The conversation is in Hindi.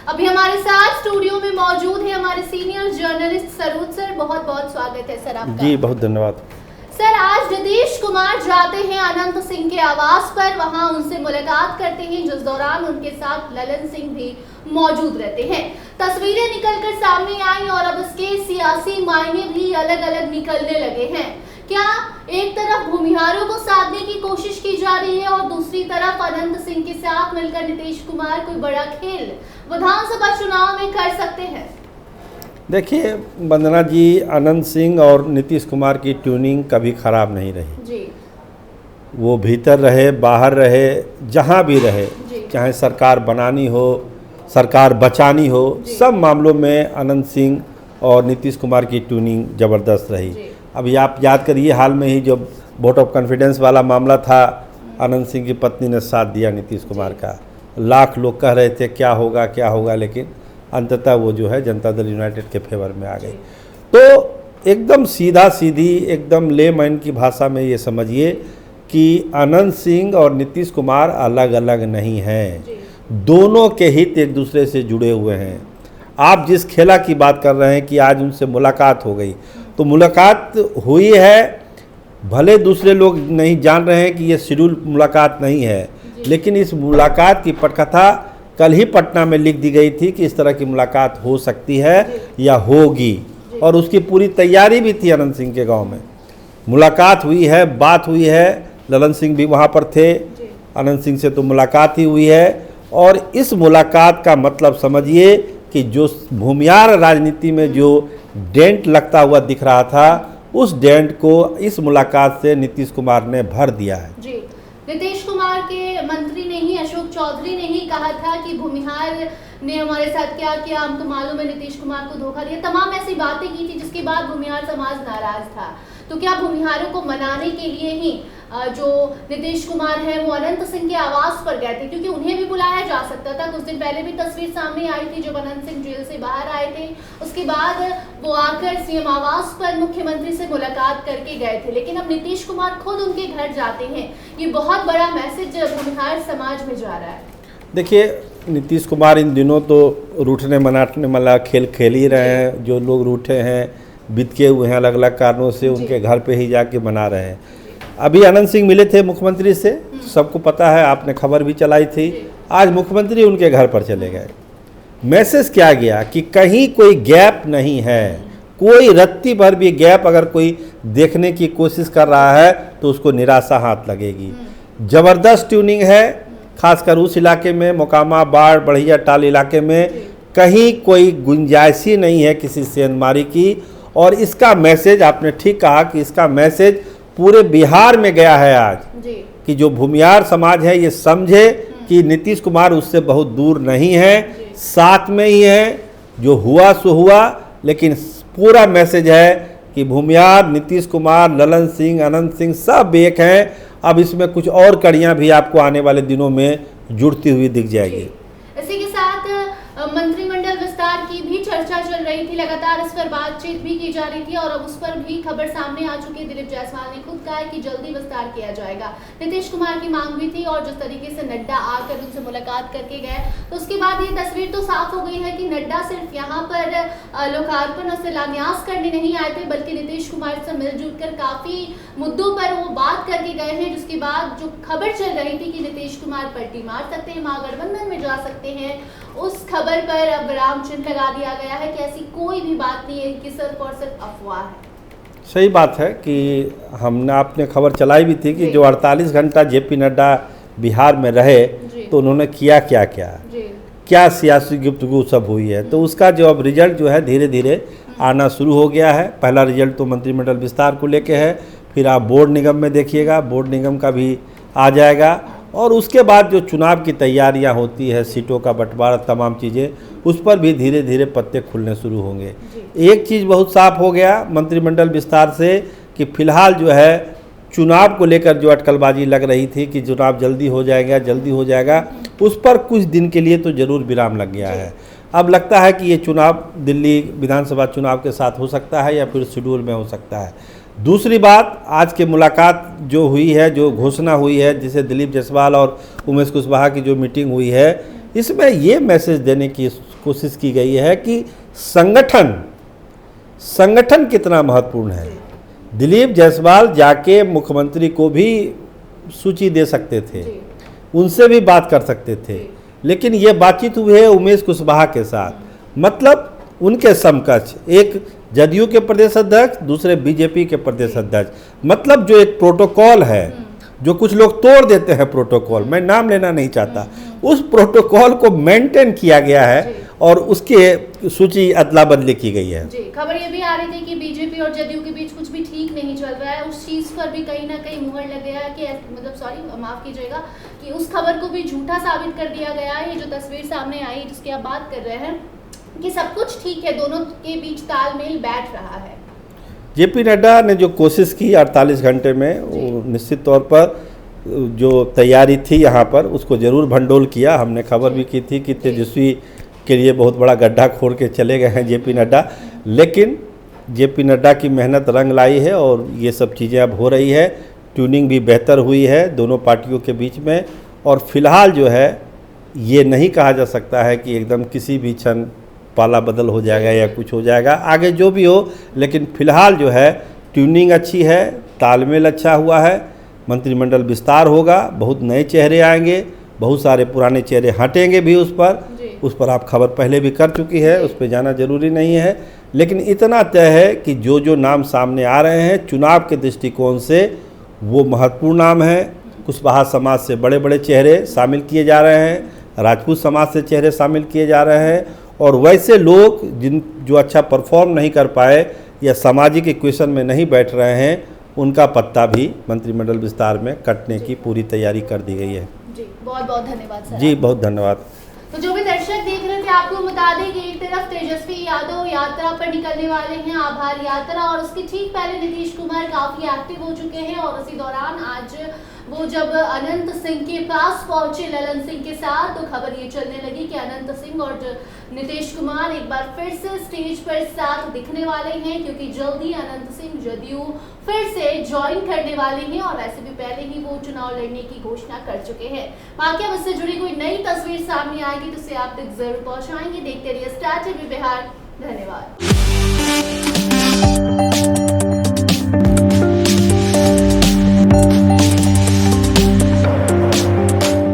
अभी हमारे साथ स्टूडियो में मौजूद है हमारे सीनियर जर्नलिस्ट सरोज सर। बहुत बहुत स्वागत है सर आपका। जी बहुत धन्यवाद सर। आज नीतीश कुमार जाते हैं अनंत सिंह के आवास पर, वहां उनसे मुलाकात करते हैं, जिस दौरान उनके साथ ललन सिंह भी मौजूद रहते हैं। तस्वीरें निकलकर सामने आई और अब इसके सियासी मायने भी अलग अलग निकलने लगे हैं। क्या एक तरफ भूमिहारों को साधने की कोशिश की जा रही है और दूसरी तरफ अनंत सिंह के साथ मिलकर नीतीश कुमार कोई बड़ा खेल विधानसभा चुनाव में कर सकते हैं? देखिए वंदना जी, अनंत सिंह और नीतीश कुमार की ट्यूनिंग कभी ख़राब नहीं रही जी। वो भीतर रहे बाहर रहे जहाँ भी रहे, चाहे सरकार बनानी हो सरकार बचानी हो, सब मामलों में अनंत सिंह और नीतीश कुमार की ट्यूनिंग ज़बरदस्त रही। अभी आप याद करिए, हाल में ही जो वोट ऑफ कॉन्फिडेंस वाला मामला था, अनंत सिंह की पत्नी ने साथ दिया नीतीश कुमार का। लाख लोग कह रहे थे क्या होगा, लेकिन अंततः वो जो है जनता दल यूनाइटेड के फेवर में आ गई। तो एकदम सीधा सीधी एकदम लेमैन की भाषा में ये समझिए कि अनंत सिंह और नीतीश कुमार अलग अलग नहीं हैं, दोनों के हित एक दूसरे से जुड़े हुए हैं। आप जिस खेला की बात कर रहे हैं कि आज उनसे मुलाकात हो गई, तो मुलाकात हुई है, भले दूसरे लोग नहीं जान रहे हैं कि ये शेड्यूल मुलाकात नहीं है, लेकिन इस मुलाकात की पटकथा कल ही पटना में लिख दी गई थी कि इस तरह की मुलाकात हो सकती है या होगी, और उसकी पूरी तैयारी भी थी। अनंत सिंह के गांव में मुलाकात हुई है, बात हुई है, ललन सिंह भी वहां पर थे, अनंत सिंह से तो मुलाकात ही हुई है। और इस मुलाकात का मतलब समझिए कि जो भूमिहार राजनीति में जो डेंट लगता हुआ दिख रहा था, उस डेंट को इस मुलाकात से नीतीश कुमार ने भर दिया है। जी। नीतीश कुमार के मंत्री ने ही, अशोक चौधरी ने ही कहा था कि भूमिहार ने हमारे साथ क्या किया, हमको मालूम है, नीतीश कुमार को धोखा दिया, तमाम ऐसी बातें की थी, जिसके बाद भूमिहार समाज नाराज था। तो क्या भूमिहारों को मनाने के लिए ही जो नीतीश कुमार है वो अनंत सिंह के आवास पर गए थे, क्योंकि उन्हें भी बुलाया जा सकता था? कुछ दिन पहले भी तस्वीर सामने आई थी जब अनंत सिंह जेल से बाहर आए थे, उसके बाद वो आकर सीएम आवास पर मुख्यमंत्री से मुलाकात करके गए थे, लेकिन अब नीतीश कुमार खुद उनके घर जाते हैं। ये बहुत बड़ा मैसेज भूमिहार समाज में जा रहा है। देखिए नीतीश कुमार इन दिनों तो रूठने मनाने वाला खेल खेल ही रहे हैं। जो लोग रूठे हैं, बितके हुए हैं अलग अलग कारणों से, उनके घर पे ही जाके मना रहे हैं। अभी अनंत सिंह मिले थे मुख्यमंत्री से, सबको पता है, आपने खबर भी चलाई थी। आज मुख्यमंत्री उनके घर पर चले गए। मैसेज क्या गया कि कहीं कोई गैप नहीं है, कोई रत्ती भर भी गैप अगर कोई देखने की कोशिश कर रहा है तो उसको निराशा हाथ लगेगी। ज़बरदस्त ट्यूनिंग है, खासकर उस इलाके में, मोकामा बाढ़ बढ़िया टाल इलाके में कहीं कोई गुंजाइश ही नहीं है किसी सेंधमारी की। और इसका मैसेज, आपने ठीक कहा कि इसका मैसेज पूरे बिहार में गया है आज जी। कि जो भूमिहार समाज है ये समझे कि नीतीश कुमार उससे बहुत दूर नहीं है, साथ में ही है। जो हुआ सो हुआ, लेकिन पूरा मैसेज है कि भूमिहार, नीतीश कुमार, ललन सिंह, अनंत सिंह सब एक हैं। अब इसमें कुछ और कड़ियां भी आपको आने वाले दिनों में जुड़ती हुई दिख जाएगी। इसी के साथ मंत्रिमंडल विस्तार की भी चर्चा चल रही थी, लगातार इस पर बातचीत भी की जा रही थी और अब उस पर भी खबर सामने आ चुकी है। दिलीप जायसवाल ने खुद कहा है कि जल्दी विस्तार किया जाएगा। नीतीश कुमार की मांग भी थी और जिस तरीके से नड्डा आकर उनसे मुलाकात करके गए, तो उसके बाद ये तस्वीर तो साफ हो गई है कि नड्डा सिर्फ यहाँ पर लोकार्पण और शिलान्यास करने नहीं आए थे, बल्कि नीतीश कुमार से मिलजुल कर काफी मुद्दों पर वो बात करके गए हैं। जिसके बाद जो खबर चल रही थी कि नीतीश कुमार पलटी मार सकते हैं, महागठबंधन में जा सकते हैं, उस खबर पर अब विराम चिन्ह लगा दिया गया है कि ऐसी कोई भी बात नहीं है, कि सिर्फ और सिर्फ अफवाह है। सही बात है कि हमने आपने खबर चलाई भी थी कि जो 48 घंटा जेपी नड्डा बिहार में रहे तो उन्होंने किया क्या सियासी गुफ्तगू सब हुई है। तो उसका जो अब रिजल्ट जो है धीरे धीरे आना शुरू हो गया है। पहला रिजल्ट तो मंत्रिमंडल विस्तार को लेके है, फिर आप बोर्ड निगम में देखिएगा, बोर्ड निगम का भी आ जाएगा, और उसके बाद जो चुनाव की तैयारियां होती है, सीटों का बंटवारा, तमाम चीज़ें, उस पर भी धीरे धीरे पत्ते खुलने शुरू होंगे। एक चीज़ बहुत साफ हो गया मंत्रिमंडल विस्तार से कि फिलहाल जो है चुनाव को लेकर जो अटकलबाजी लग रही थी कि चुनाव जल्दी हो जाएगा, उस पर कुछ दिन के लिए तो ज़रूर विराम लग गया है। अब लगता है कि ये चुनाव दिल्ली विधानसभा चुनाव के साथ हो सकता है या फिर शेड्यूल में हो सकता है। दूसरी बात, आज की मुलाकात जो हुई है, जो घोषणा हुई है, जिसे दिलीप जायसवाल और उमेश कुशवाहा की जो मीटिंग हुई है, इसमें ये मैसेज देने की कोशिश की गई है कि संगठन कितना महत्वपूर्ण है। दिलीप जायसवाल जाके मुख्यमंत्री को भी सूची दे सकते थे, उनसे भी बात कर सकते थे, लेकिन ये बातचीत हुई है उमेश कुशवाहा के साथ, मतलब उनके समकक्ष, एक जदयू के प्रदेश अध्यक्ष, दूसरे बीजेपी के प्रदेश अध्यक्ष, मतलब जो एक प्रोटोकॉल है, जो कुछ लोग तोड़ देते हैं प्रोटोकॉल, मैं नाम लेना नहीं चाहता, उस प्रोटोकॉल को मेंटेन किया गया है और उसके सूची अदला बदली की गई है। जी, खबर ये भी आ रही थी कि बीजेपी और जदयू के बीच कुछ भी ठीक नहीं चल रहा है, उस चीज पर भी कहीं ना कहीं मुहर लग गया है कि मतलब सॉरी माफ कीजिएगा कि उस खबर को भी झूठा साबित कर दिया गया है। ये जो तस्वीर सामने आई जिसकी आप बात कर रहे हैं कि सब कुछ ठीक है, दोनों के बीच तालमेल बैठ रहा है। जेपी नड्डा ने जो कोशिश की 48 घंटे में, वो निश्चित तौर पर जो तैयारी थी यहाँ पर उसको ज़रूर भंडोल किया। हमने खबर भी की थी कि तेजस्वी के लिए बहुत बड़ा गड्ढा खोद के चले गए हैं जेपी नड्डा, लेकिन जेपी नड्डा की मेहनत रंग लाई है और ये सब चीज़ें अब हो रही है। ट्यूनिंग भी बेहतर हुई है दोनों पार्टियों के बीच में, और फिलहाल जो है ये नहीं कहा जा सकता है कि एकदम किसी भी क्षण पाला बदल हो जाएगा या कुछ हो जाएगा, आगे जो भी हो, लेकिन फिलहाल जो है ट्यूनिंग अच्छी है, तालमेल अच्छा हुआ है, मंत्रिमंडल विस्तार होगा, बहुत नए चेहरे आएंगे, बहुत सारे पुराने चेहरे हटेंगे भी उस पर आप खबर पहले भी कर चुकी है, उस पर जाना जरूरी नहीं है, लेकिन इतना तय है कि जो नाम सामने आ रहे हैं चुनाव के दृष्टिकोण से वो महत्वपूर्ण नाम है। कुशवाहा समाज से बड़े बड़े चेहरे शामिल किए जा रहे हैं, राजपूत समाज से चेहरे शामिल किए जा रहे हैं, और वैसे लोग जो अच्छा परफॉर्म नहीं कर पाए या सामाजिक इक्वेशन में नहीं बैठ रहे हैं, उनका पत्ता भी मंत्रिमंडल विस्तार में कटने की पूरी तैयारी कर दी गई है। जी, बहुत बहुत धन्यवाद सर। जी, बहुत धन्यवाद। तो जो भी दर्शक देख रहे थे, आपको बता दें कि एक तरफ तेजस्वी यादव यात्रा पर निकलने वाले हैं, आभार यात्रा, और उसके ठीक पहले नीतीश कुमार काफी एक्टिव हो चुके हैं, और उसी दौरान आज वो जब अनंत सिंह के पास पहुंचे ललन सिंह के साथ, तो खबर ये चलने लगी कि अनंत सिंह और नीतीश कुमार एक बार फिर से स्टेज पर साथ दिखने वाले हैं, क्योंकि जल्दी अनंत सिंह जदयू फिर से ज्वाइन करने वाले हैं, और ऐसे भी पहले ही वो चुनाव लड़ने की घोषणा कर चुके हैं। बाकी अब इससे जुड़ी कोई नई तस्वीर सामने आएगी तो उसे आप तक जरूर पहुंचाएंगे। देखते रहिए स्टार टीवी बिहार। धन्यवाद।